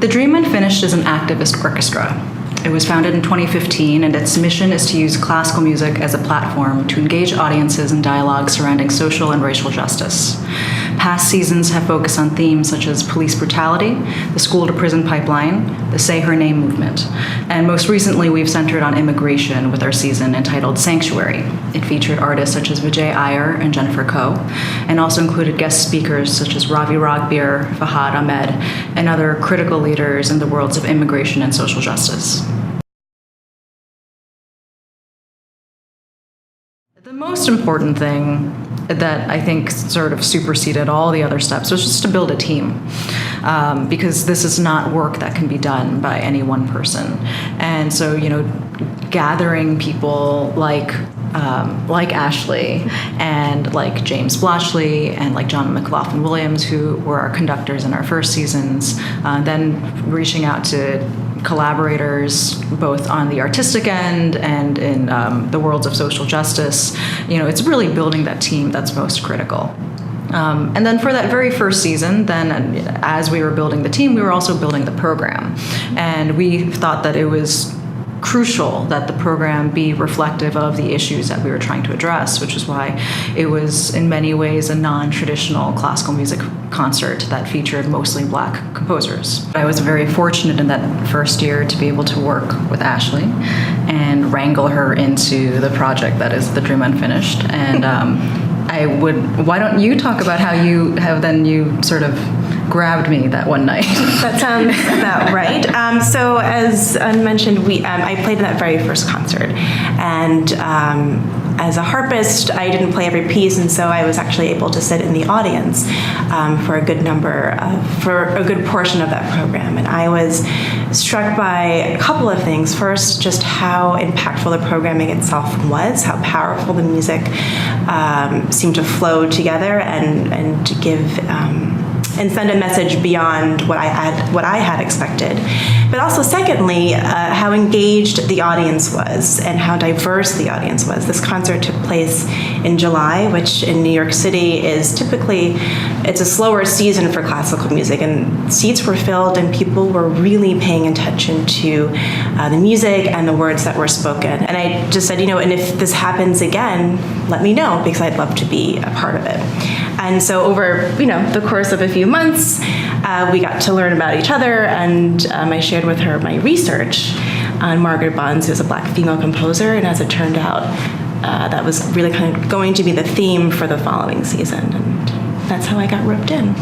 The Dream Unfinished is an activist orchestra. It was founded in 2015, and its mission is to use classical music as a platform to engage audiences in dialogue surrounding social and racial justice. Past seasons have focused on themes such as police brutality, the school-to-prison pipeline, the Say Her Name movement, and most recently we've centered on immigration with our season entitled Sanctuary. It featured artists such as Vijay Iyer and Jennifer Koh, and also included guest speakers such as Ravi Ragbir, Fahad Ahmed, and other critical leaders in the worlds of immigration and social justice. The most important thing that I think sort of superseded all the other steps was just to build a team, because this is not work that can be done by any one person. And so, gathering people like Ashley and like James Blashley and like John McLaughlin Williams, who were our conductors in our first seasons, then reaching out to collaborators both on the artistic end and in the worlds of social justice. It's really building that team that's most critical. And then for that very first season, then as we were building the team, we were also building the program. And we thought that it was crucial that the program be reflective of the issues that we were trying to address, which is why it was in many ways a non-traditional classical music concert that featured mostly Black composers. I was very fortunate in that first year to be able to work with Ashley and wrangle her into the project that is The Dream Unfinished. And why don't you talk about how you sort of grabbed me that one night? That sounds about right. So as mentioned, I played in that very first concert, and as a harpist, I didn't play every piece, and so I was actually able to sit in the audience for a good portion of that program. And I was struck by a couple of things. First, just how impactful the programming itself was, how powerful the music seemed to flow together and to give and send a message beyond what I had expected. But also, secondly, how engaged the audience was and how diverse the audience was. This concert took place in July, which in New York City is typically, it's a slower season for classical music, and seats were filled and people were really paying attention to the music and the words that were spoken. And I just said, and if this happens again, let me know, because I'd love to be a part of it. And so over, the course of a few months, we got to learn about each other, and I shared with her my research on Margaret Bonds, who's a Black female composer, and as it turned out, that was really kind of going to be the theme for the following season, and that's how I got roped in.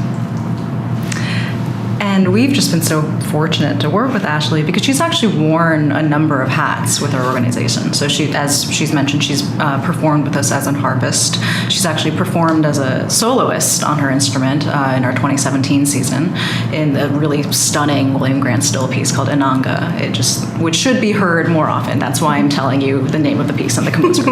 And we've just been so fortunate to work with Ashley because she's actually worn a number of hats with our organization. So as she's mentioned, she's performed with us as a harpist. She's actually performed as a soloist on her instrument in our 2017 season in a really stunning William Grant Still piece called Inanga, which should be heard more often. That's why I'm telling you the name of the piece and the composer.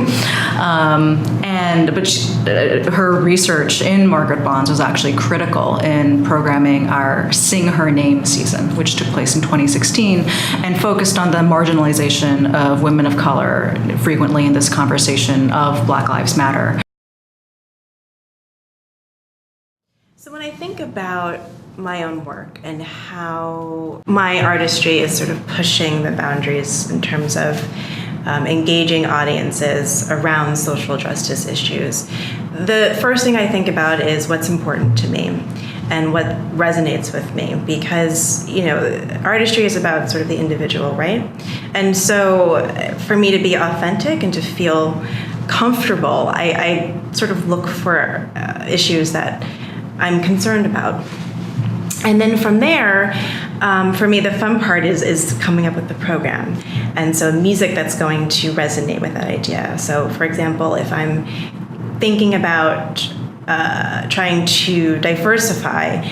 But her research in Margaret Bonds was actually critical in programming our Sing Her Name season, which took place in 2016 and focused on the marginalization of women of color, frequently in this conversation of Black Lives Matter. So when I think about my own work and how my artistry is sort of pushing the boundaries in terms of engaging audiences around social justice issues, the first thing I think about is what's important to me and what resonates with me, because artistry is about sort of the individual, right? And so for me to be authentic and to feel comfortable, I sort of look for issues that I'm concerned about. And then from there, for me, the fun part is coming up with the program. And so music that's going to resonate with that idea. So for example, if I'm thinking about trying to diversify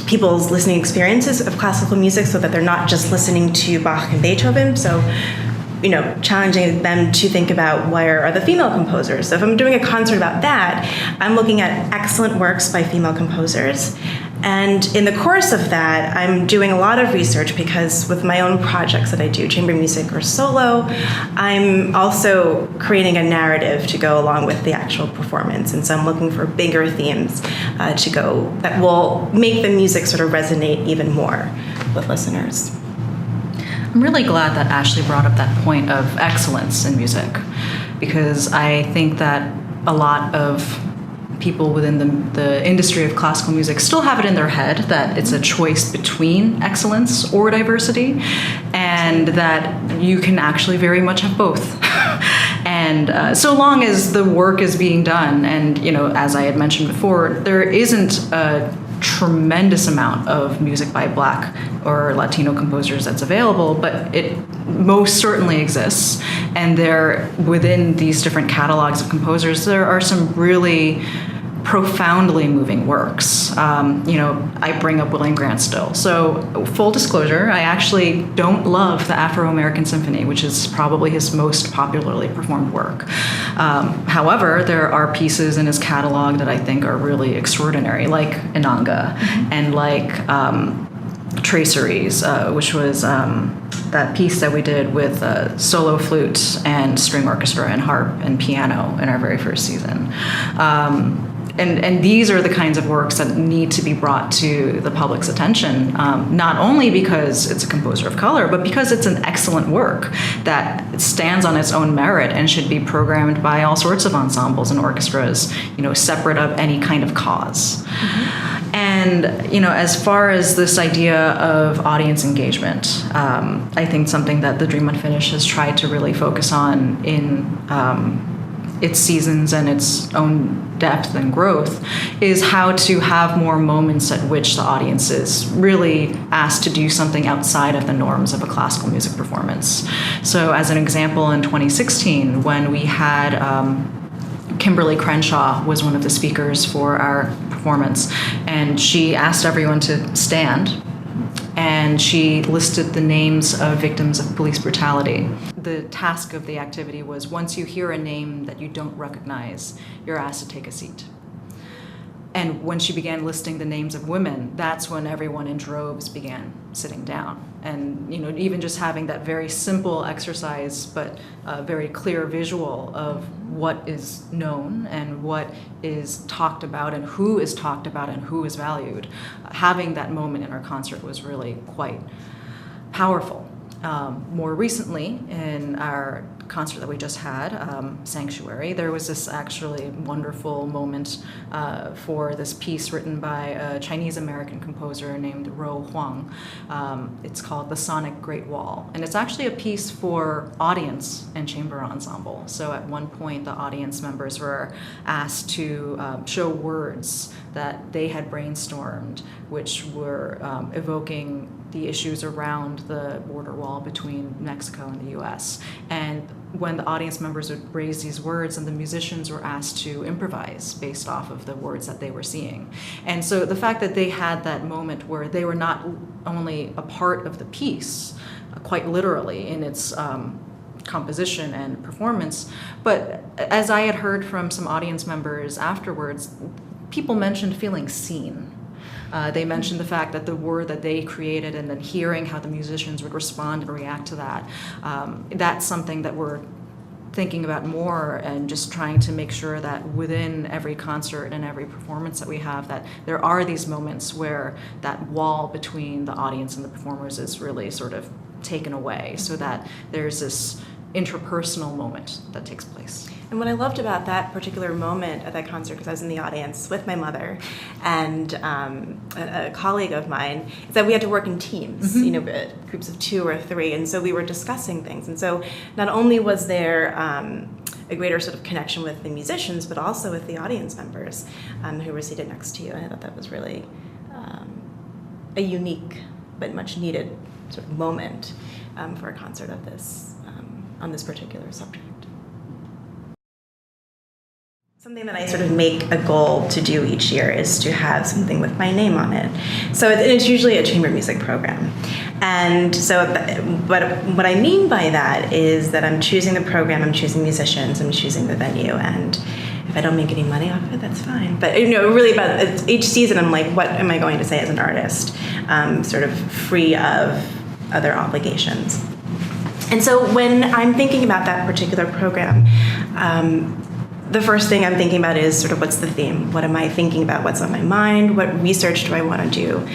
people's listening experiences of classical music so that they're not just listening to Bach and Beethoven, so challenging them to think about where are the female composers. So if I'm doing a concert about that, I'm looking at excellent works by female composers And in the course of that, I'm doing a lot of research because with my own projects that I do, chamber music or solo, I'm also creating a narrative to go along with the actual performance. And so I'm looking for bigger themes to go that will make the music sort of resonate even more with listeners. I'm really glad that Ashley brought up that point of excellence in music, because I think that a lot of people within the industry of classical music still have it in their head that it's a choice between excellence or diversity, and that you can actually very much have both. And so long as the work is being done, and as I had mentioned before, there isn't a tremendous amount of music by Black or Latino composers that's available, but it most certainly exists. And there, within these different catalogs of composers, there are some really profoundly moving works. I bring up William Grant still. So full disclosure, I actually don't love the Afro-American Symphony, which is probably his most popularly performed work. However, there are pieces in his catalog that I think are really extraordinary, like Inanga, and like Traceries, which was that piece that we did with solo flute and string orchestra and harp and piano in our very first season. And these are the kinds of works that need to be brought to the public's attention, not only because it's a composer of color, but because it's an excellent work that stands on its own merit and should be programmed by all sorts of ensembles and orchestras, separate of any kind of cause. Mm-hmm. And, as far as this idea of audience engagement, I think something that the Dream Unfinished has tried to really focus on in its seasons and its own depth and growth is how to have more moments at which the audience is really asked to do something outside of the norms of a classical music performance. So as an example, in 2016, when we had Kimberly Crenshaw was one of the speakers for our performance, and she asked everyone to stand, and she listed the names of victims of police brutality. The task of the activity was, once you hear a name that you don't recognize, you're asked to take a seat. And when she began listing the names of women, that's when everyone in droves began sitting down. And even just having that very simple exercise, but a very clear visual of what is known and what is talked about and who is talked about and who is valued, having that moment in our concert was really quite powerful. More recently, in our concert that we just had, Sanctuary, there was this actually wonderful moment for this piece written by a Chinese-American composer named Ro Huang. It's called The Sonic Great Wall, and it's actually a piece for audience and chamber ensemble. So at one point, the audience members were asked to show words that they had brainstormed, which were evoking the issues around the border wall between Mexico and the US. And when the audience members would raise these words, and the musicians were asked to improvise based off of the words that they were seeing. And so the fact that they had that moment where they were not only a part of the piece, quite literally in its composition and performance, but as I had heard from some audience members afterwards, people mentioned feeling seen. They mentioned the fact that the word that they created and then hearing how the musicians would respond and react to that, that's something that we're thinking about more, and just trying to make sure that within every concert and every performance that we have, that there are these moments where that wall between the audience and the performers is really sort of taken away, so that there's this interpersonal moment that takes place. And what I loved about that particular moment at that concert, because I was in the audience with my mother and a colleague of mine, is that we had to work in teams, mm-hmm. Groups of 2 or 3, and so we were discussing things. And so not only was there a greater sort of connection with the musicians, but also with the audience members who were seated next to you. And I thought that was really a unique but much needed sort of moment for a concert of this on this particular subject. Something that I sort of make a goal to do each year is to have something with my name on it. So it's usually a chamber music program. And so, but what I mean by that is that I'm choosing the program, I'm choosing musicians, I'm choosing the venue, and if I don't make any money off it, that's fine. But really about each season, I'm like, what am I going to say as an artist, sort of free of other obligations. And so when I'm thinking about that particular program, the first thing I'm thinking about is sort of what's the theme? What am I thinking about? What's on my mind? What research do I want to do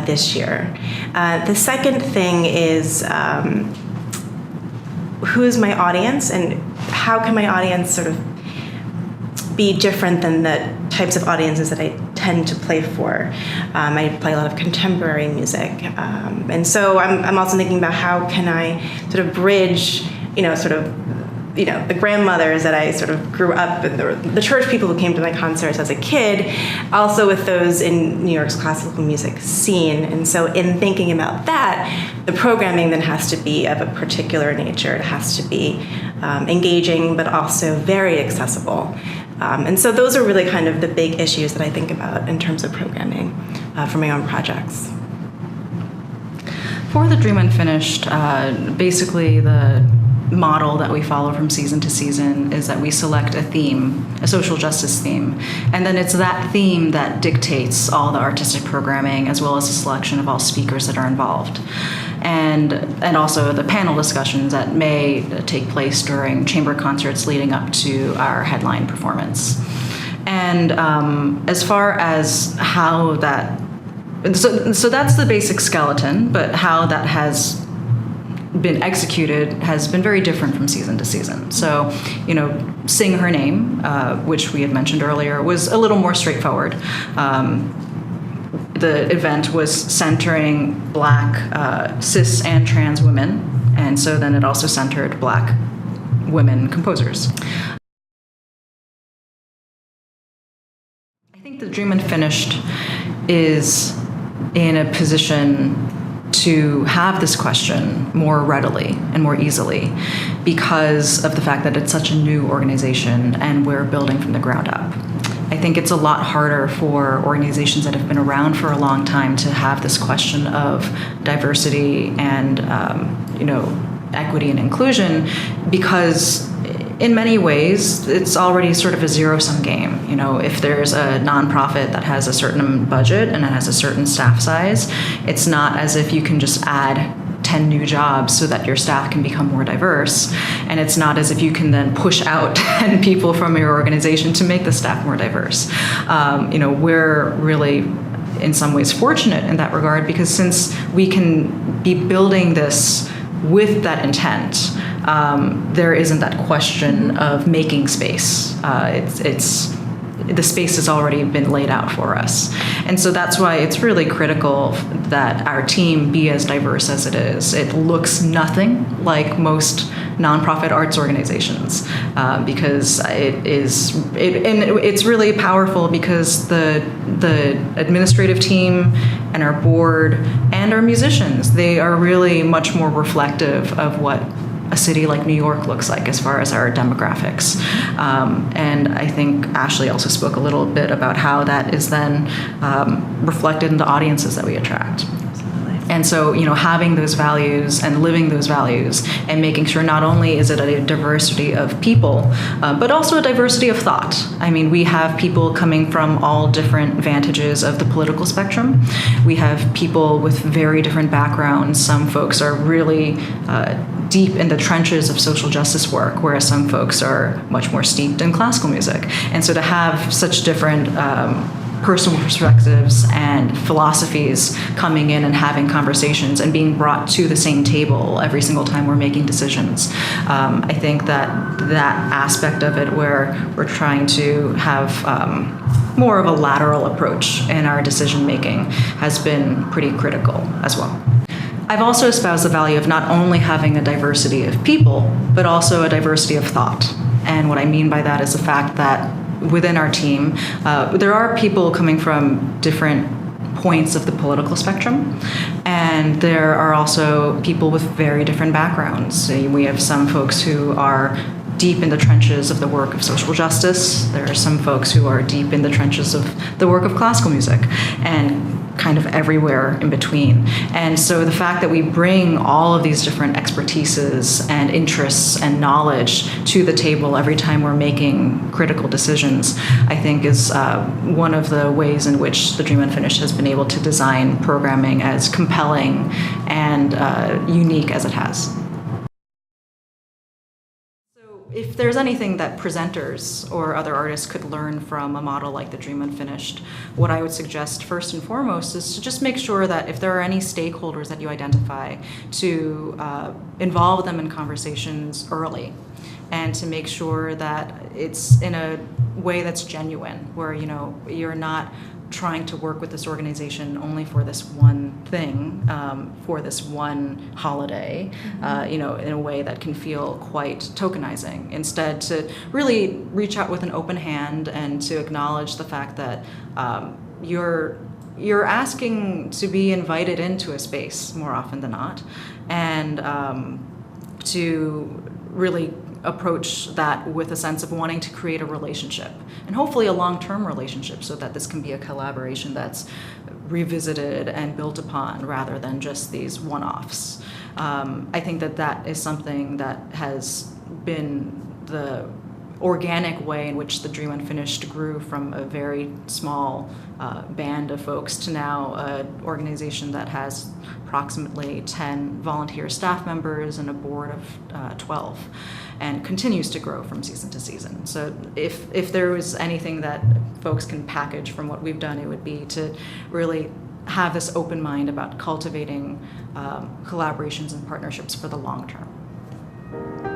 this year? The second thing is who is my audience, and how can my audience sort of be different than the types of audiences that I tend to play for. I play a lot of contemporary music. And so I'm also thinking about how can I sort of bridge, the grandmothers that I sort of grew up with, the church people who came to my concerts as a kid, also with those in New York's classical music scene. And so in thinking about that, the programming then has to be of a particular nature. It has to be engaging, but also very accessible. And so those are really kind of the big issues that I think about in terms of programming for my own projects. For the Dream Unfinished, basically the model that we follow from season to season is that we select a theme, a social justice theme, and then it's that theme that dictates all the artistic programming as well as the selection of all speakers that are involved. And also the panel discussions that may take place during chamber concerts leading up to our headline performance. And as far as how that, so that's the basic skeleton, but how that has been executed has been very different from season to season. So, Sing Her Name, which we had mentioned earlier, was a little more straightforward. The event was centering Black, cis, and trans women, and so then it also centered Black women composers. I think the Dream Unfinished is in a position to have this question more readily and more easily because of the fact that it's such a new organization and we're building from the ground up. I think it's a lot harder for organizations that have been around for a long time to have this question of diversity and equity and inclusion, because in many ways it's already sort of a zero-sum game. If there's a nonprofit that has a certain budget and it has a certain staff size, it's not as if you can just add 10 new jobs so that your staff can become more diverse. And it's not as if you can then push out 10 people from your organization to make the staff more diverse. We're really, in some ways, fortunate in that regard, because since we can be building this with that intent, there isn't that question of making space. The space has already been laid out for us. And so that's why it's really critical that our team be as diverse as it is. It looks nothing like most nonprofit arts organizations, because it's really powerful because the administrative team and our board and our musicians, they are really much more reflective of what a city like New York looks like as far as our demographics. And I think Ashley also spoke a little bit about how that is then reflected in the audiences that we attract. And so, having those values and living those values and making sure not only is it a diversity of people, but also a diversity of thought. I mean, we have people coming from all different vantages of the political spectrum. We have people with very different backgrounds. Some folks are really deep in the trenches of social justice work, whereas some folks are much more steeped in classical music. And so to have such different personal perspectives and philosophies coming in and having conversations and being brought to the same table every single time we're making decisions. I think that aspect of it, where we're trying to have more of a lateral approach in our decision making, has been pretty critical as well. I've also espoused the value of not only having a diversity of people, but also a diversity of thought. And what I mean by that is the fact that within our team, there are people coming from different points of the political spectrum, and there are also people with very different backgrounds. We have some folks who are deep in the trenches of the work of social justice. There are some folks who are deep in the trenches of the work of classical music. And kind of everywhere in between. And so the fact that we bring all of these different expertises and interests and knowledge to the table every time we're making critical decisions, I think is one of the ways in which the Dream Unfinished has been able to design programming as compelling and unique as it has. If there's anything that presenters or other artists could learn from a model like the Dream Unfinished, what I would suggest first and foremost is to just make sure that if there are any stakeholders that you identify, to involve them in conversations early, and to make sure that it's in a way that's genuine, where you're not trying to work with this organization only for this one thing, for this one holiday, in a way that can feel quite tokenizing. Instead, to really reach out with an open hand and to acknowledge the fact that you're asking to be invited into a space more often than not, and to really approach that with a sense of wanting to create a relationship, and hopefully a long-term relationship, so that this can be a collaboration that's revisited and built upon rather than just these one-offs. I think that is something that has been the organic way in which the Dream Unfinished grew from a very small band of folks to now an organization that has approximately 10 volunteer staff members and a board of 12, and continues to grow from season to season. So if there was anything that folks can package from what we've done, it would be to really have this open mind about cultivating collaborations and partnerships for the long term.